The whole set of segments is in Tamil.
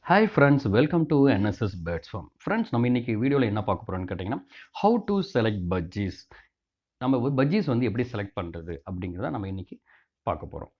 Hi friends, welcome to NSS Birds Farm. Friends, நம்ம இன்னைக்கு வீடியோவில் என்ன பார்க்க போகிறோம்னு கேட்டிங்கன்னா how to select budgies. நம்ம budgies வந்து எப்படி செலக்ட் பண்ணுறது அப்படிங்கிறத நம்ம இன்னைக்கு பார்க்க போகிறோம்.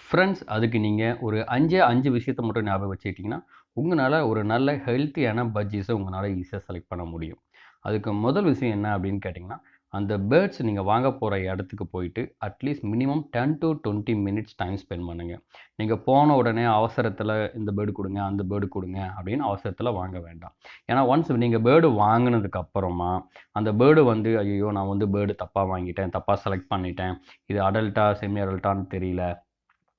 ஃப்ரெண்ட்ஸ், அதுக்கு நீங்கள் ஒரு அஞ்சு விஷயத்தை மட்டும் ஞாபகம் வச்சுக்கிட்டிங்கன்னா உங்களால் ஒரு நல்ல ஹெல்த்தியான பஜ்ஜீஸை உங்களால் ஈஸியாக செலக்ட் பண்ண முடியும். அதுக்கு முதல் விஷயம் என்ன அப்படின்னு கேட்டிங்கன்னா, அந்த பேர்ட்ஸ் நீங்கள் வாங்க போகிற இடத்துக்கு போயிட்டு at least minimum 10 to 20 minutes time spend பண்ணுங்கள். நீங்கள் போன உடனே அவசரத்தில் இந்த பேர்டு கொடுங்க அந்த பேர்டு கொடுங்க அப்படின்னு அவசரத்தில் வாங்க வேண்டாம். ஏன்னா ஒன்ஸ் நீங்கள் பேர்டு வாங்கினதுக்கு அப்புறமா அந்த பேர்டு வந்து ஐயோ நான் வந்து பேர்டு தப்பாக வாங்கிட்டேன், தப்பாக செலக்ட் பண்ணிட்டேன், இது அடல்ட்டா செமி அடல்ட்டான்னு தெரியல,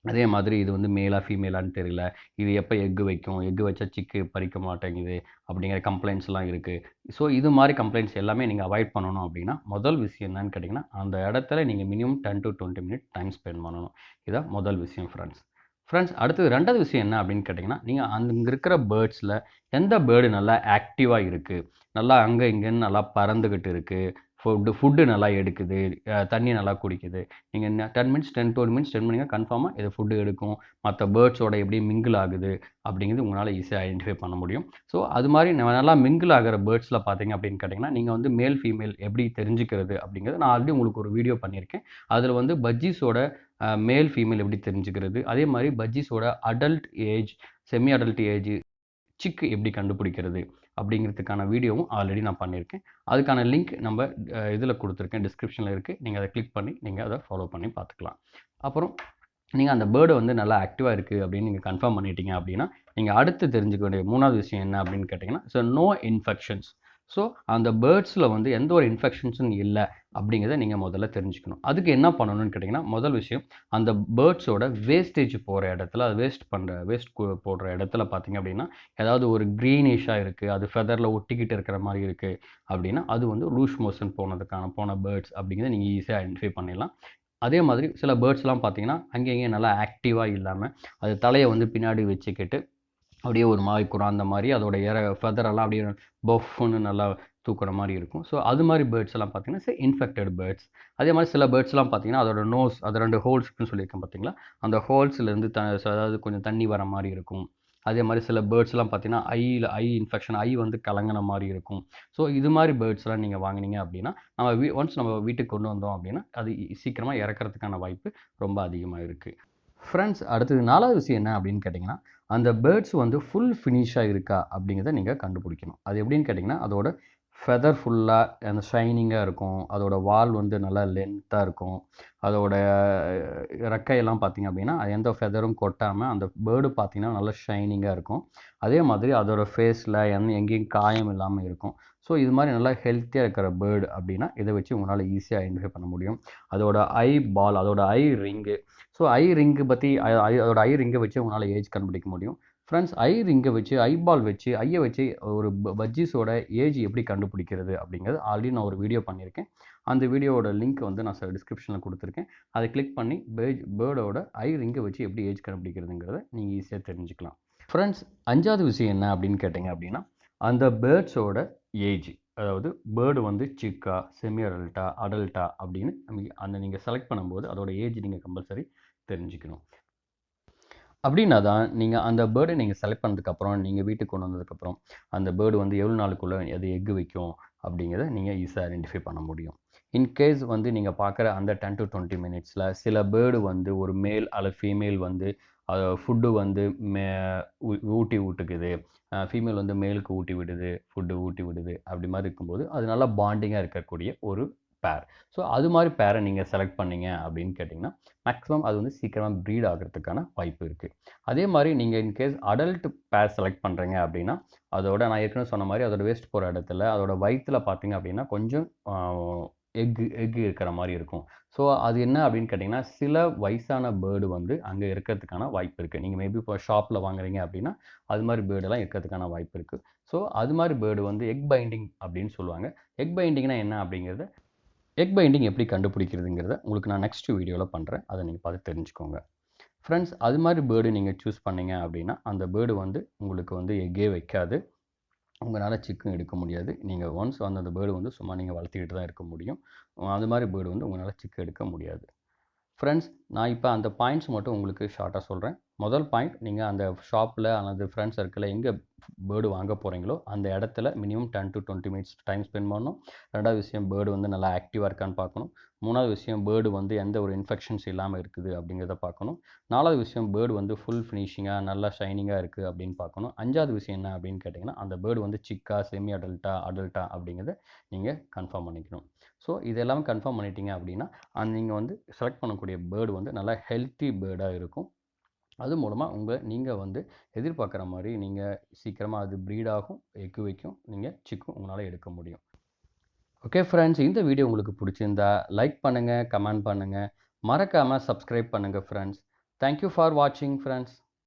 அதே மாதிரி இது வந்து மேலா ஃபீமேலான்னு தெரியல, இது எப்போ எக்கு வைக்கும், எக்கு வச்சா சிக்கு பறிக்க மாட்டேங்குது அப்படிங்கிற கம்ப்ளைண்ட்ஸ்லாம் இருக்குது. ஸோ இது மாதிரி கம்ப்ளைண்ட்ஸ் எல்லாமே நீங்கள் அவாய்ட் பண்ணணும் அப்படின்னா முதல் விஷயம் என்னன்னு கேட்டிங்கன்னா, அந்த இடத்துல நீங்கள் minimum 10 to 20 minute time spend பண்ணணும். இதான் முதல் விஷயம் ஃப்ரெண்ட்ஸ். அடுத்தது ரெண்டாவது விஷயம் என்ன அப்படின்னு கேட்டிங்கன்னா, நீங்கள் அங்கே இருக்கிற பேர்ட்ஸில் எந்த பேர்டு நல்லா ஆக்டிவாக இருக்குது, நல்லா அங்கே இங்கேன்னு நல்லா பறந்துக்கிட்டு இருக்குது, ஃபுட்டு நல்லா எடுக்குது, தண்ணி நல்லா குடிக்குது. நீங்கள் 10 மினிட்ஸ் 10 to 20 மினிட்ஸ் ஸ்பெண்ட் பண்ணிங்கன்னா கன்ஃபார்மாக இது ஃபுட்டு எடுக்கும், மற்ற பேர்ட்ஸோட எப்படி மிங்கிள் ஆகுது அப்படிங்கிறது உங்களால் ஈஸியாக ஐடென்டிஃபை பண்ண முடியும். ஸோ அது மாதிரி நல்லா மிங்கிள் ஆகிற பேர்ட்ஸில் பார்த்தீங்க அப்படின்னு கேட்டிங்கன்னா, நீங்கள் வந்து மேல் ஃபீமேல் எப்படி தெரிஞ்சுக்கிறது அப்படிங்கிறது நான் ஆல்ரெடி உங்களுக்கு ஒரு வீடியோ பண்ணியிருக்கேன். அதில் வந்து பஜ்ஜீஸோட மேல் ஃபீமேல் எப்படி தெரிஞ்சுக்கிறது, அதே மாதிரி பஜ்ஜீஸோட adult age, semi adult age, chick எப்படி கண்டுபிடிக்கிறது அப்படிங்கிறதுக்கான வீடியோவும் ஆல்ரெடி நான் பண்ணியிருக்கேன். அதுக்கான லிங்க் நம்ம இதில் கொடுத்துருக்கேன், டிஸ்கிரிப்ஷனில் இருக்குது. நீங்கள் அதை கிளிக் பண்ணி நீங்கள் அதை ஃபாலோ பண்ணி பார்த்துக்கலாம். அப்புறம் நீங்கள் அந்த பேர்டு வந்து நல்லா ஆக்டிவாக இருக்குது அப்படின்னு நீங்கள் கன்ஃபார்ம் பண்ணிட்டீங்க அப்படின்னா, நீங்கள் அடுத்து தெரிஞ்சுக்க வேண்டிய மூணாவது விஷயம் என்ன அப்படின்னு கேட்டிங்கன்னா, நோ இன்ஃபெக்ஷன்ஸ். ஸோ அந்த பேர்ட்ஸில் வந்து எந்த ஒரு இன்ஃபெக்ஷன்ஸும் இல்லை அப்படிங்கிறத நீங்கள் முதல்ல தெரிஞ்சுக்கணும். அதுக்கு என்ன பண்ணணும்னு கேட்டிங்கன்னா, முதல் விஷயம் அந்த பேர்ட்ஸோட வேஸ்டேஜ் போகிற இடத்துல, அது வேஸ்ட் போடுற இடத்துல பார்த்தீங்க அப்படின்னா, ஏதாவது ஒரு க்ரீனிஷாக இருக்குது, அது ஃபெதரில் ஒட்டிக்கிட்டு இருக்கிற மாதிரி இருக்குது அப்படின்னா, அது வந்து லூஸ் மோஷன் போன பேர்ட்ஸ் அப்படிங்கிறத நீங்கள் ஈஸியாக ஐடென்டிஃபை பண்ணிடலாம். அதே மாதிரி சில பேர்ட்ஸ்லாம் பார்த்தீங்கன்னா, அங்கேயும் நல்லா ஆக்டிவாக இல்லாமல் அது தலையை வந்து பின்னாடி வச்சுக்கிட்டு அப்படியே ஒரு மாதிரி குறாந்த மாதிரி அதோட ஃபெதரெல்லாம் அப்படியே பஃப்னு நல்லா தூக்குற மாதிரி இருக்கும். ஸோ அது மாதிரி பேர்ட்ஸ் எல்லாம் பார்த்தீங்கன்னா இன்ஃபெக்டட் பேர்ட்ஸ். அதே மாதிரி சில பேர்ட்ஸ்லாம் பார்த்தீங்கன்னா அதோட நோஸ், அது 2 ஹோல்ஸ்க்குன்னு சொல்லியிருக்கேன் பார்த்தீங்களா, அந்த ஹோல்ஸ்லேருந்து அதாவது கொஞ்சம் தண்ணி வர மாதிரி இருக்கும். அதே மாதிரி சில பேர்ட்ஸ்லாம் பார்த்தீங்கன்னா ஐ இன்ஃபெக்ஷன், ஐ வந்து கலங்கின மாதிரி இருக்கும். ஸோ இது மாதிரி பேர்ட்ஸ்லாம் நீங்கள் வாங்கினீங்க அப்படின்னா ஒன்ஸ் நம்ம வீட்டுக்கு கொண்டு வந்தோம் அப்படின்னா அது சீக்கிரமாக இறக்கிறதுக்கான வாய்ப்பு ரொம்ப அதிகமாக இருக்குது. ஃப்ரெண்ட்ஸ், அடுத்தது நாலாவது விஷயம் என்ன அப்படின்னு கேட்டிங்கன்னா, அந்த பேர்ட்ஸ் வந்து ஃபுல் ஃபினிஷாக இருக்கா அப்படிங்கிறத நீங்கள் கண்டுபிடிக்கணும். அது எப்படின்னு கேட்டிங்கன்னா, அதோட ஃபெதர் ஃபுல்லாக அந்த ஷைனிங்காக இருக்கும், அதோட வால் வந்து நல்லா லென்த்தாக இருக்கும், அதோட ரெக்கையெல்லாம் பார்த்திங்க அப்படின்னா எந்த ஃபெதரும் கொட்டாமல் அந்த பேர்டு பார்த்திங்கன்னா நல்லா ஷைனிங்காக இருக்கும். அதே மாதிரி அதோட ஃபேஸில் எங்கேயும் காயம் இல்லாமல் இருக்கும். ஸோ இது மாதிரி நல்லா ஹெல்த்தியாக இருக்கிற பேர்டு அப்படின்னா இதை வச்சு உங்களால் ஈஸியாக ஐடென்டிஃபை பண்ண முடியும். அதோட ஐ பால், அதோட ஐ ரிங்கு. ஸோ ஐ ரிங்கு பற்றி அதோட ஐ ரிங்கை வச்சு உங்களால் ஏஜ் கண்டுபிடிக்க முடியும். ஃப்ரெண்ட்ஸ், ஐ ரிங்கை வச்சு, ஐ பால் வச்சு, ஐயை வச்சு ஒரு பஜ்ஜீஸோட ஏஜ் எப்படி கண்டுபிடிக்கிறது அப்படிங்கிறது ஆல்ரெடி நான் ஒரு வீடியோ பண்ணியிருக்கேன். அந்த வீடியோவோட லிங்க் வந்து நான் டிஸ்கிரிப்ஷனில் கொடுத்துருக்கேன். அதை கிளிக் பண்ணி பேர்டோட ஐ ரிங்கை வச்சு எப்படி ஏஜ் கண்டுபிடிக்கிறதுங்கிறத நீங்கள் ஈஸியாக தெரிஞ்சுக்கலாம். ஃப்ரெண்ட்ஸ், அஞ்சாவது விஷயம் என்ன அப்படின்னு கேட்டிங்க அப்படின்னா, அந்த பேர்ட்ஸோட ஏஜ், அதாவது பேர்டு வந்து சிக்கா, செமி அடல்ட்டா, அடல்ட்டா அப்படின்னு அந்த நீங்கள் செலக்ட் பண்ணும்போது அதோட ஏஜ் நீங்கள் கம்பல்சரி தெரிஞ்சுக்கணும். அப்படின்னா தான் நீங்கள் அந்த பேர்டை நீங்கள் செலக்ட் பண்ணதுக்கப்புறம் நீங்கள் வீட்டுக்கு கொண்டு வந்ததுக்கப்புறம் அந்த பேர்டு வந்து எவ்வளோ நாளுக்குள்ளே அது எக்கு வைக்கும் அப்படிங்கிறத நீங்கள் ஈஸியாக ஐடென்டிஃபை பண்ண முடியும். இன்கேஸ் வந்து நீங்கள் பார்க்குற அந்த 10 to 20 மினிட்ஸில் சில பேர்டு வந்து ஒரு மேல் அல்லது ஃபீமேல் வந்து ஃபுட்டு வந்து ஊட்டி விட்டுக்குது, ஃபீமேல் வந்து மேலுக்கு ஊட்டி விடுது, ஃபுட்டு ஊட்டி விடுது, அப்படி மாதிரி இருக்கும்போது அது நல்லா பாண்டிங்காக இருக்கக்கூடிய ஒரு பேர். ஸோ அது மாதிரி பேரை நீங்கள் செலக்ட் பண்ணீங்க அப்படின்னு கேட்டிங்கன்னா மேக்ஸிமம் அது வந்து சீக்கிரமாக ப்ரீட் ஆகிறதுக்கான வாய்ப்பு இருக்குது. அதே மாதிரி நீங்கள் இன்கேஸ் அடல்ட் பேர் செலக்ட் பண்ணுறீங்க அப்படின்னா அதோட நான் ஏற்கனவே சொன்ன மாதிரி அதோட வேஸ்ட் போகிற இடத்துல அதோட வயிற்றில் பார்த்தீங்க அப்படின்னா கொஞ்சம் எக்கு இருக்கிற மாதிரி இருக்கும். ஸோ அது என்ன அப்படின்னு கேட்டிங்கன்னா, சில வயசான பேர்டு வந்து அங்கே இருக்கிறதுக்கான வாய்ப்பு இருக்குது. நீங்கள் மேபி இப்போ ஷாப்பில் வாங்குறீங்க அப்படின்னா அது மாதிரி பேர்டெல்லாம் இருக்கிறதுக்கான வாய்ப்பு இருக்குது. ஸோ அது மாதிரி பேர்டு வந்து எக் பைண்டிங் அப்படின்னு சொல்லுவாங்க. எக் பைண்டிங்னா என்ன அப்படிங்கிறது, எக் பைண்டிங் எப்படி கண்டுபிடிக்கிறதுங்கிறத உங்களுக்கு நான் நெக்ஸ்ட் வீடியோவில் பண்ணுறேன். அதை நீங்கள் பார்த்து தெரிஞ்சுக்கோங்க. ஃப்ரெண்ட்ஸ், அது மாதிரி பேர்டு நீங்கள் சூஸ் பண்ணீங்க அப்படின்னா அந்த பேர்டு வந்து உங்களுக்கு வந்து எக்கே வைக்காது, உங்களால் சிக்கும் எடுக்க முடியாது. நீங்கள் ஒன்ஸ் வந்து அந்த பேர்டு வந்து சும்மா நீங்கள் வளர்த்திக்கிட்டு தான் இருக்க முடியும். அது மாதிரி பேர்டு வந்து உங்களால் சிக்கு எடுக்க முடியாது. ஃப்ரெண்ட்ஸ், நான் இப்போ அந்த பாயிண்ட்ஸ் மட்டும் உங்களுக்கு ஷார்ட்டாக சொல்கிறேன். முதல் பாயிண்ட், நீங்கள் அந்த ஷாப்பில் அல்லது ஃப்ரெண்ட் சர்க்கிளில் எங்கே பேர்டு வாங்க போகிறீங்களோ அந்த இடத்துல minimum 10 to 20 minutes time spend பண்ணணும். ரெண்டாவது விஷயம், பேர்டு வந்து நல்லா ஆக்டிவாக இருக்கான்னு பார்க்கணும். மூணாவது விஷயம், பேர்டு வந்து எந்த ஒரு இன்ஃபெக்ஷன்ஸ் இல்லாமல் இருக்குது அப்படிங்கிறத பார்க்கணும். நாலாவது விஷயம், பேர்டு வந்து ஃபுல் ஃபினிஷிங்காக நல்லா ஷைனிங்காக இருக்குது அப்படின்னு பார்க்கணும். அஞ்சாவது விஷயம் என்ன அப்படின்னு கேட்டிங்கன்னா, அந்த பேர்டு வந்து சிக்கா, செமி அடல்ட்டா அப்படிங்கிறத நீங்கள் கன்ஃபார்ம் பண்ணிக்கணும். ஸோ இதெல்லாம் கன்ஃபார்ம் பண்ணிட்டீங்க அப்படின்னா நீங்கள் வந்து செலக்ட் பண்ணக்கூடிய பேர்டு வந்து நல்லா ஹெல்த்தி பேர்டாக இருக்கும். அது மூலமாக நீங்கள் வந்து எதிர்பார்க்குற மாதிரி நீங்கள் சீக்கிரமாக அது ப்ரீட் ஆகும், எக்கு வைக்கும், நீங்கள் சிக்கும் உங்களால் எடுக்க முடியும். ஓகே ஃப்ரெண்ட்ஸ், இந்த வீடியோ உங்களுக்கு பிடிச்சிருந்தா லைக் பண்ணுங்கள், கமெண்ட் பண்ணுங்கள், மறக்காமல் சப்ஸ்கிரைப் பண்ணுங்கள் ஃப்ரெண்ட்ஸ். தேங்க்யூ ஃபார் வாட்சிங் ஃப்ரெண்ட்ஸ்.